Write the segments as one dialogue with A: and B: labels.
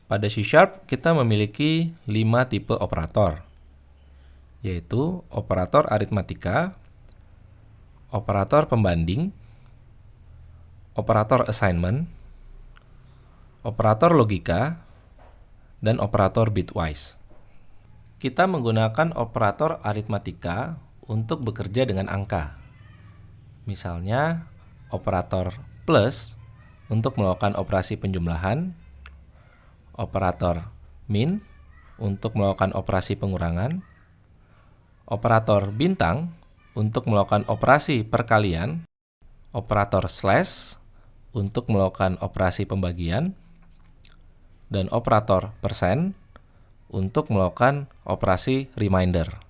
A: Pada C# kita memiliki 5 tipe operator, yaitu operator aritmatika, operator pembanding, operator assignment, operator logika, dan operator bitwise. Kita menggunakan operator aritmatika untuk bekerja dengan angka. Misalnya, operator plus untuk melakukan operasi penjumlahan, operator min untuk melakukan operasi pengurangan, operator bintang untuk melakukan operasi perkalian, operator slash untuk melakukan operasi pembagian, dan operator persen untuk melakukan operasi remainder,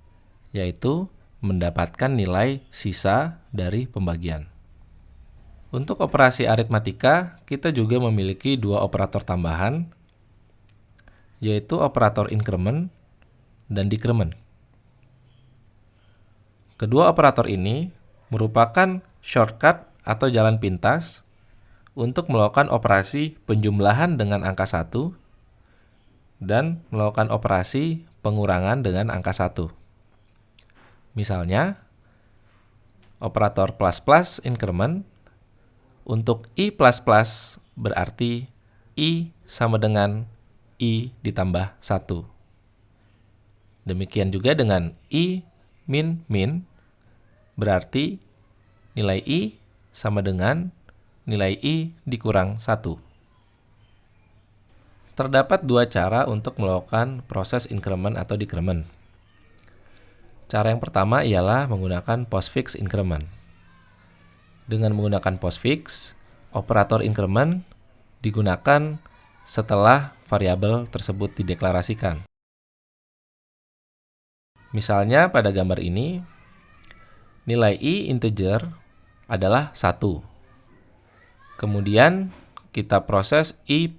A: yaitu mendapatkan nilai sisa dari pembagian. Untuk operasi aritmatika, kita juga memiliki 2 operator tambahan, yaitu operator increment dan decrement. Kedua operator ini merupakan shortcut atau jalan pintas untuk melakukan operasi penjumlahan dengan angka 1 dan melakukan operasi pengurangan dengan angka 1. Misalnya, operator plus increment untuk I++ berarti I sama dengan I ditambah 1. Demikian juga dengan I min berarti nilai I sama dengan nilai I dikurang 1. Terdapat 2 cara untuk melakukan proses increment atau decrement. Cara yang pertama ialah menggunakan postfix increment. Dengan menggunakan postfix, operator increment digunakan setelah variabel tersebut dideklarasikan. Misalnya pada gambar ini, nilai I integer adalah 1. Kemudian kita proses I++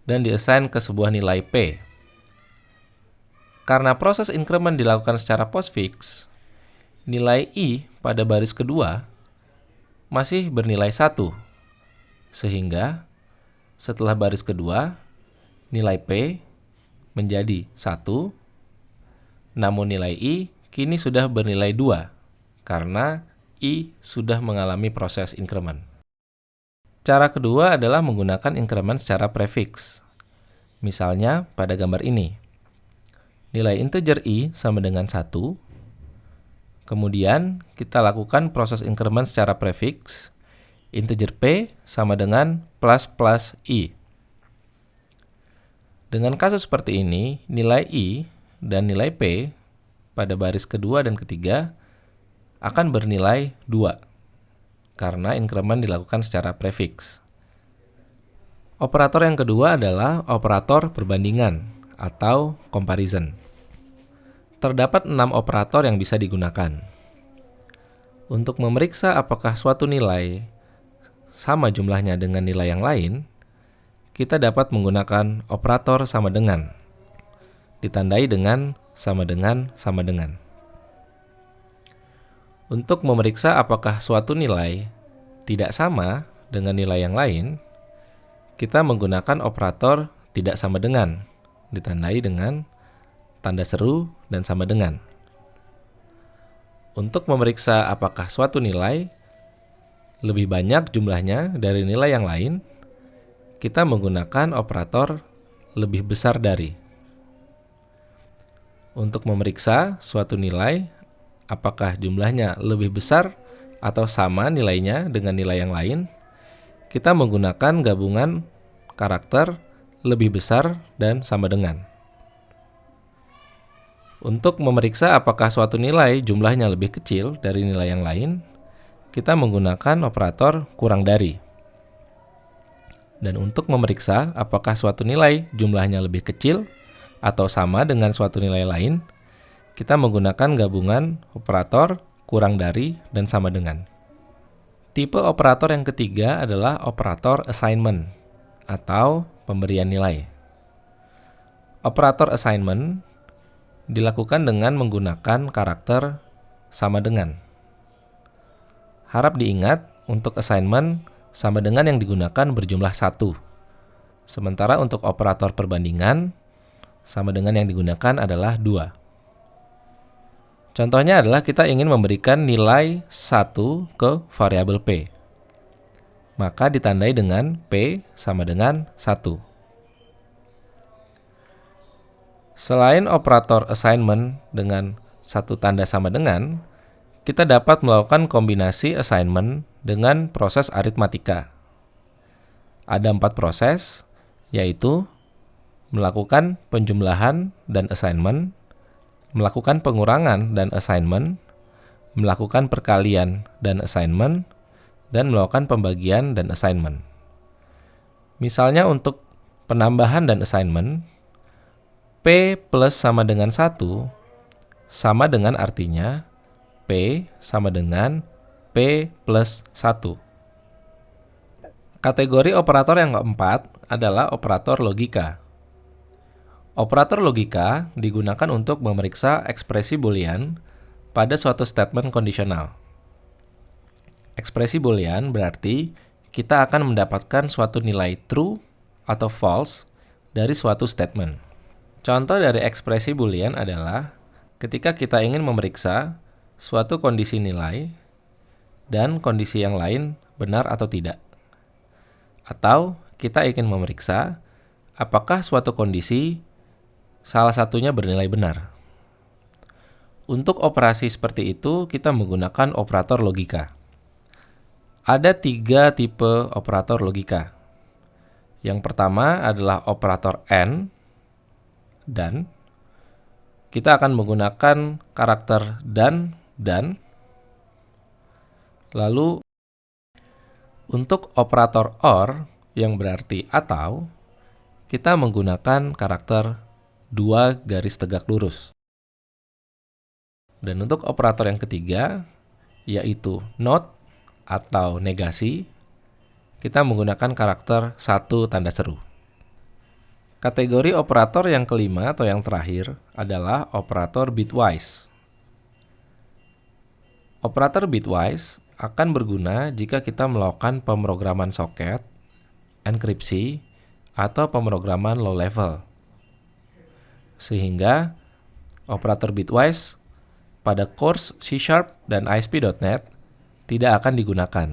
A: dan diassign ke sebuah nilai P. Karena proses increment dilakukan secara postfix, nilai I pada baris kedua masih bernilai 1. Sehingga setelah baris kedua, nilai P menjadi 1, namun nilai I kini sudah bernilai 2, karena I sudah mengalami proses increment. Cara kedua adalah menggunakan increment secara prefix. Misalnya pada gambar ini, nilai integer I sama dengan 1, kemudian kita lakukan proses increment secara prefix, integer P sama dengan plus I. Dengan kasus seperti ini, nilai I dan nilai P pada baris kedua dan ketiga akan bernilai 2, karena increment dilakukan secara prefix. Operator yang kedua adalah operator perbandingan atau comparison. Terdapat 6 operator yang bisa digunakan. Untuk memeriksa apakah suatu nilai sama jumlahnya dengan nilai yang lain, kita dapat menggunakan operator sama dengan, ditandai dengan sama dengan sama dengan. Untuk memeriksa apakah suatu nilai tidak sama dengan nilai yang lain, kita menggunakan operator tidak sama dengan, ditandai dengan tanda seru dan sama dengan. Untuk memeriksa apakah suatu nilai lebih banyak jumlahnya dari nilai yang lain, kita menggunakan operator lebih besar dari. Untuk memeriksa suatu nilai, apakah jumlahnya lebih besar atau sama nilainya dengan nilai yang lain, kita menggunakan gabungan karakter lebih besar dan sama dengan. Untuk memeriksa apakah suatu nilai jumlahnya lebih kecil dari nilai yang lain, kita menggunakan operator kurang dari. Dan untuk memeriksa apakah suatu nilai jumlahnya lebih kecil atau sama dengan suatu nilai lain, kita menggunakan gabungan operator kurang dari dan sama dengan. Tipe operator yang ketiga adalah operator assignment atau pemberian nilai. Operator assignment dilakukan dengan menggunakan karakter sama dengan. Harap diingat, untuk assignment sama dengan yang digunakan berjumlah 1. Sementara untuk operator perbandingan, sama dengan yang digunakan adalah 2. Contohnya adalah kita ingin memberikan nilai 1 ke variabel P. Maka ditandai dengan P sama dengan 1. Selain operator assignment dengan satu tanda sama dengan, kita dapat melakukan kombinasi assignment dengan proses aritmatika. Ada 4 proses, yaitu melakukan penjumlahan dan assignment, melakukan pengurangan dan assignment, melakukan perkalian dan assignment, dan melakukan pembagian dan assignment. Misalnya untuk penambahan dan assignment, P plus sama dengan 1 sama dengan artinya P sama dengan P plus 1. Kategori operator yang keempat adalah operator logika. Operator logika digunakan untuk memeriksa ekspresi Boolean pada suatu statement kondisional. Ekspresi Boolean berarti kita akan mendapatkan suatu nilai true atau false dari suatu statement. Contoh dari ekspresi Boolean adalah ketika kita ingin memeriksa suatu kondisi nilai dan kondisi yang lain benar atau tidak. Atau kita ingin memeriksa apakah suatu kondisi salah satunya bernilai benar. Untuk operasi seperti itu, kita menggunakan operator logika. Ada 3 tipe operator logika. Yang pertama adalah operator AND, dan kita akan menggunakan karakter dan. Lalu, untuk operator OR, yang berarti atau, kita menggunakan karakter 2 garis tegak lurus. Dan untuk operator yang ketiga, yaitu not atau negasi, kita menggunakan karakter 1 tanda seru. Kategori operator yang kelima atau yang terakhir adalah operator bitwise. Operator bitwise akan berguna jika kita melakukan pemrograman soket, enkripsi, atau pemrograman low level. Sehingga operator bitwise pada course C# dan ASP.NET tidak akan digunakan.